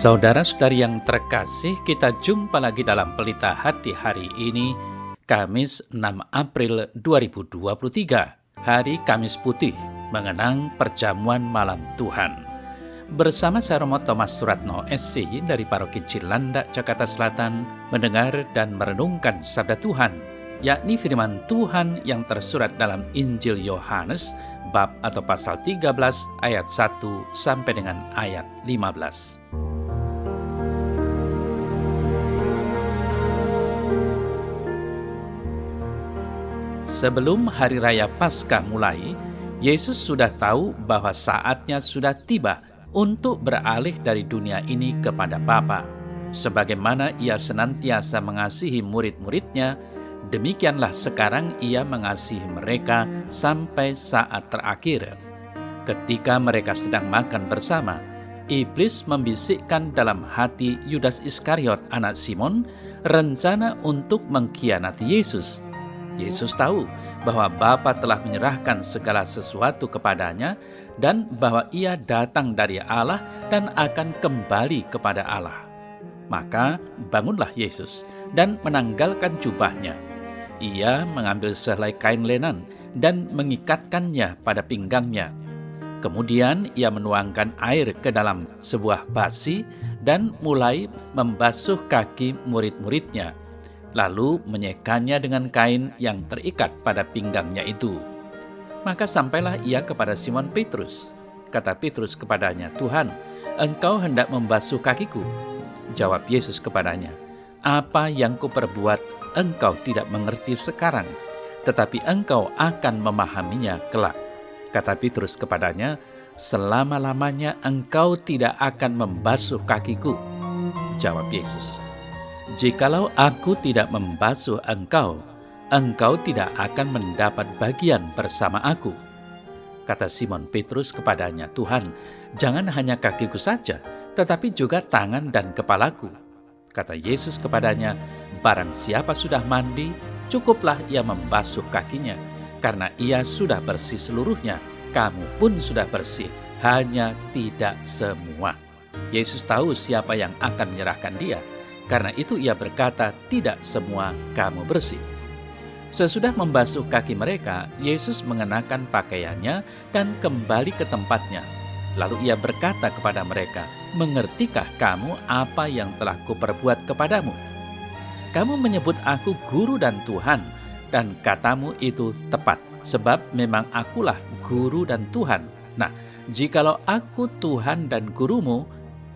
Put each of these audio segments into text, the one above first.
Saudara-saudari yang terkasih, kita jumpa lagi dalam Pelita Hati hari ini, Kamis 6 April 2023, hari Kamis Putih, mengenang perjamuan malam Tuhan. Bersama saya Romo Thomas Suratno SC dari Paroki Cilandak, Jakarta Selatan, mendengar dan merenungkan sabda Tuhan, yakni firman Tuhan yang tersurat dalam Injil Yohanes, bab atau pasal 13 ayat 1 sampai dengan ayat 15. Sebelum hari raya Paskah mulai, Yesus sudah tahu bahwa saatnya sudah tiba untuk beralih dari dunia ini kepada Bapa. Sebagaimana ia senantiasa mengasihi murid-muridnya, demikianlah sekarang ia mengasihi mereka sampai saat terakhir. Ketika mereka sedang makan bersama, iblis membisikkan dalam hati Yudas Iskariot, anak Simon, rencana untuk mengkhianati Yesus. Yesus tahu bahwa Bapa telah menyerahkan segala sesuatu kepadanya dan bahwa ia datang dari Allah dan akan kembali kepada Allah. Maka bangunlah Yesus dan menanggalkan jubahnya. Ia mengambil sehelai kain lenan dan mengikatkannya pada pinggangnya. Kemudian ia menuangkan air ke dalam sebuah basi dan mulai membasuh kaki murid-muridnya, lalu menyekanya dengan kain yang terikat pada pinggangnya itu. Maka sampailah ia kepada Simon Petrus. Kata Petrus kepadanya, "Tuhan, engkau hendak membasuh kakiku?" Jawab Yesus kepadanya, "Apa yang kuperbuat engkau tidak mengerti sekarang, tetapi engkau akan memahaminya kelak." Kata Petrus kepadanya, "Selama-lamanya engkau tidak akan membasuh kakiku." Jawab Yesus, "Jikalau aku tidak membasuh engkau, engkau tidak akan mendapat bagian bersama aku." Kata Simon Petrus kepadanya, "Tuhan, jangan hanya kakiku saja, tetapi juga tangan dan kepalaku." Kata Yesus kepadanya, "Barang siapa sudah mandi, cukuplah ia membasuh kakinya, karena ia sudah bersih seluruhnya. Kamu pun sudah bersih, hanya tidak semua." Yesus tahu siapa yang akan menyerahkan dia. Karena itu ia berkata, "Tidak semua kamu bersih." Sesudah membasuh kaki mereka, Yesus mengenakan pakaiannya dan kembali ke tempatnya. Lalu ia berkata kepada mereka, "Mengertikah kamu apa yang telah kuperbuat kepadamu? Kamu menyebut aku guru dan Tuhan, dan katamu itu tepat, sebab memang akulah guru dan Tuhan. Nah, jikalau aku Tuhan dan gurumu,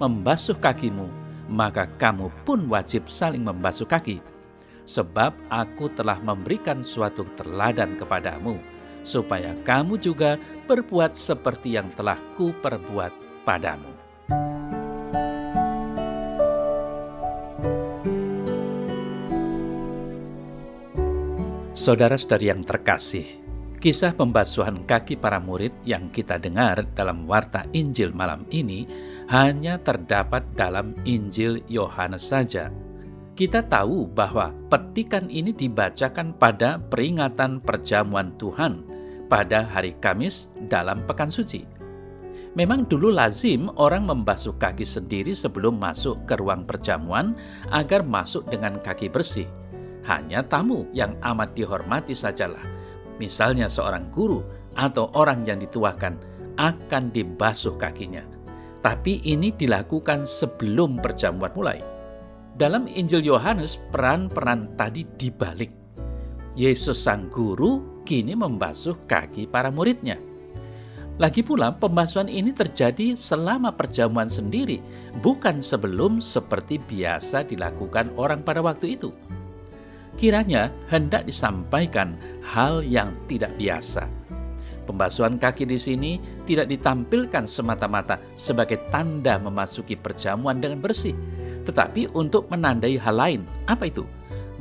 membasuh kakimu, maka kamu pun wajib saling membasuh kaki. Sebab aku telah memberikan suatu teladan kepadamu, supaya kamu juga berbuat seperti yang telah kuperbuat padamu." Saudara-saudari yang terkasih, kisah pembasuhan kaki para murid yang kita dengar dalam warta Injil malam ini hanya terdapat dalam Injil Yohanes saja. Kita tahu bahwa petikan ini dibacakan pada peringatan perjamuan Tuhan pada hari Kamis dalam Pekan Suci. Memang dulu lazim orang membasuh kaki sendiri sebelum masuk ke ruang perjamuan agar masuk dengan kaki bersih. Hanya tamu yang amat dihormati sajalah, misalnya seorang guru atau orang yang dituakan, akan dibasuh kakinya. Tapi ini dilakukan sebelum perjamuan mulai. Dalam Injil Yohanes, peran-peran tadi dibalik. Yesus sang guru kini membasuh kaki para muridnya. Lagi pula, pembasuhan ini terjadi selama perjamuan sendiri, bukan sebelum seperti biasa dilakukan orang pada waktu itu. Kiranya hendak disampaikan hal yang tidak biasa. Pembasuhan kaki di sini tidak ditampilkan semata-mata sebagai tanda memasuki perjamuan dengan bersih, tetapi untuk menandai hal lain. Apa itu?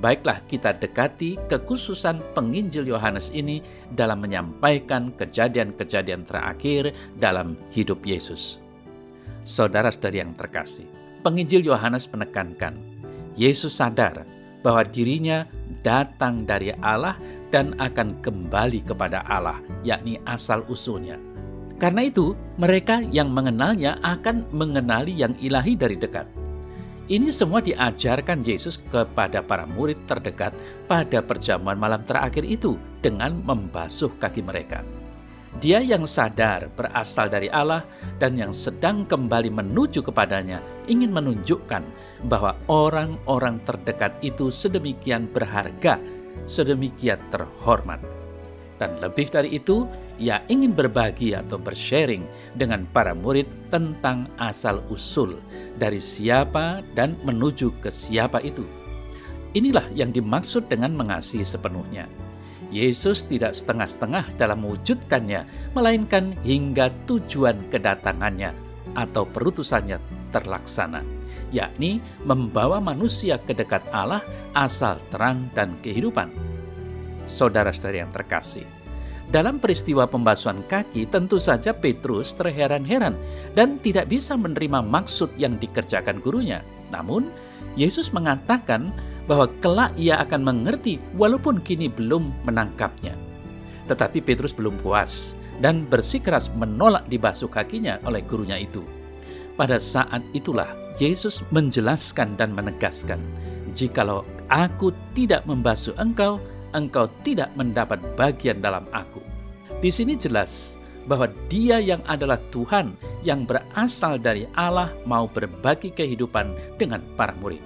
Baiklah kita dekati kekhususan penginjil Yohanes ini dalam menyampaikan kejadian-kejadian terakhir dalam hidup Yesus. Saudara-saudari yang terkasih, penginjil Yohanes menekankan, Yesus sadar bahwa dirinya datang dari Allah dan akan kembali kepada Allah, yakni asal-usulnya. Karena itu, mereka yang mengenalnya akan mengenali yang ilahi dari dekat. Ini semua diajarkan Yesus kepada para murid terdekat pada perjamuan malam terakhir itu dengan membasuh kaki mereka. Dia yang sadar berasal dari Allah dan yang sedang kembali menuju kepadanya ingin menunjukkan bahwa orang-orang terdekat itu sedemikian berharga, sedemikian terhormat. Dan lebih dari itu, ia ingin berbagi atau bersharing dengan para murid tentang asal-usul dari siapa dan menuju ke siapa itu. Inilah yang dimaksud dengan mengasihi sepenuhnya. Yesus tidak setengah-setengah dalam mewujudkannya, melainkan hingga tujuan kedatangannya atau perutusannya terlaksana, yakni membawa manusia ke dekat Allah, asal terang dan kehidupan. Saudara-saudara yang terkasih, dalam peristiwa pembasuhan kaki tentu saja Petrus terheran-heran dan tidak bisa menerima maksud yang dikerjakan gurunya. Namun, Yesus mengatakan bahwa kelak ia akan mengerti walaupun kini belum menangkapnya. Tetapi Petrus belum puas dan bersikeras menolak dibasuh kakinya oleh gurunya itu. Pada saat itulah Yesus menjelaskan dan menegaskan, "Jikalau aku tidak membasuh engkau, engkau tidak mendapat bagian dalam aku." Di sini jelas bahwa Dia yang adalah Tuhan yang berasal dari Allah mau berbagi kehidupan dengan para murid.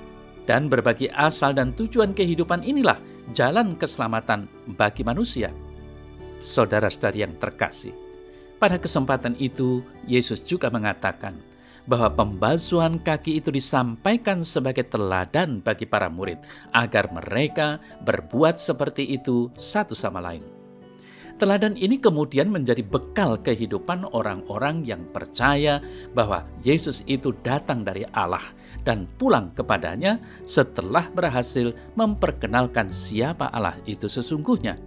Dan berbagi asal dan tujuan kehidupan inilah jalan keselamatan bagi manusia. Saudara-saudari yang terkasih, pada kesempatan itu Yesus juga mengatakan bahwa pembasuhan kaki itu disampaikan sebagai teladan bagi para murid agar mereka berbuat seperti itu satu sama lain. Teladan ini kemudian menjadi bekal kehidupan orang-orang yang percaya bahwa Yesus itu datang dari Allah dan pulang kepadanya setelah berhasil memperkenalkan siapa Allah itu sesungguhnya.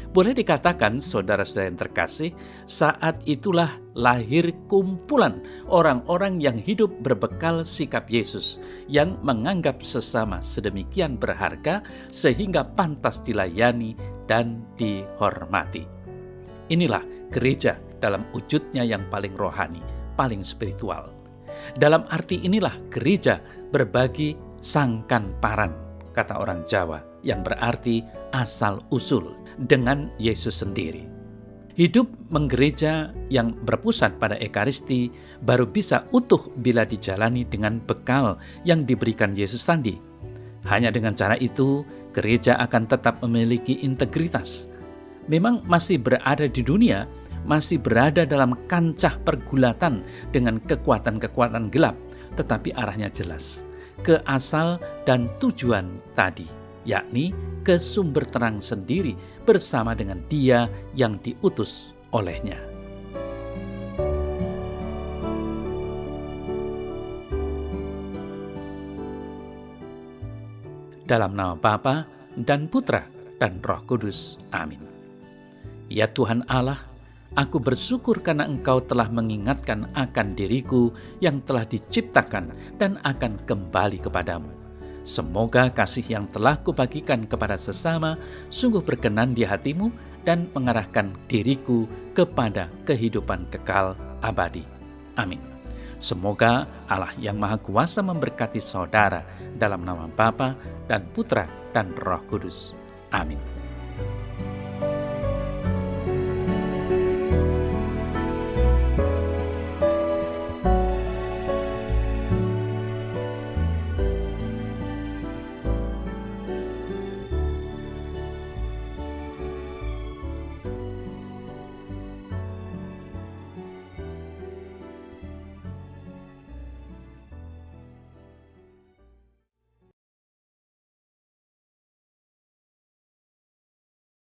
Boleh dikatakan, saudara-saudara yang terkasih, saat itulah lahir kumpulan orang-orang yang hidup berbekal sikap Yesus, yang menganggap sesama sedemikian berharga sehingga pantas dilayani dan dihormati. Inilah gereja dalam wujudnya yang paling rohani, paling spiritual. Dalam arti inilah gereja berbagi sangkan paran, kata orang Jawa, yang berarti asal-usul dengan Yesus sendiri. Hidup menggereja yang berpusat pada Ekaristi baru bisa utuh bila dijalani dengan bekal yang diberikan Yesus tadi. Hanya dengan cara itu, gereja akan tetap memiliki integritas. Memang masih berada di dunia, masih berada dalam kancah pergulatan dengan kekuatan-kekuatan gelap, tetapi arahnya jelas, ke asal dan tujuan tadi, yakni ke sumber terang sendiri bersama dengan Dia yang diutus olehnya. Dalam nama Bapa dan Putra dan Roh Kudus. Amin. Ya Tuhan Allah, aku bersyukur karena Engkau telah mengingatkan akan diriku yang telah diciptakan dan akan kembali kepadamu. Semoga kasih yang telah kubagikan kepada sesama sungguh berkenan di hatimu dan mengarahkan diriku kepada kehidupan kekal abadi. Amin. Semoga Allah yang Maha Kuasa memberkati saudara dalam nama Bapa dan Putra dan Roh Kudus. Amin.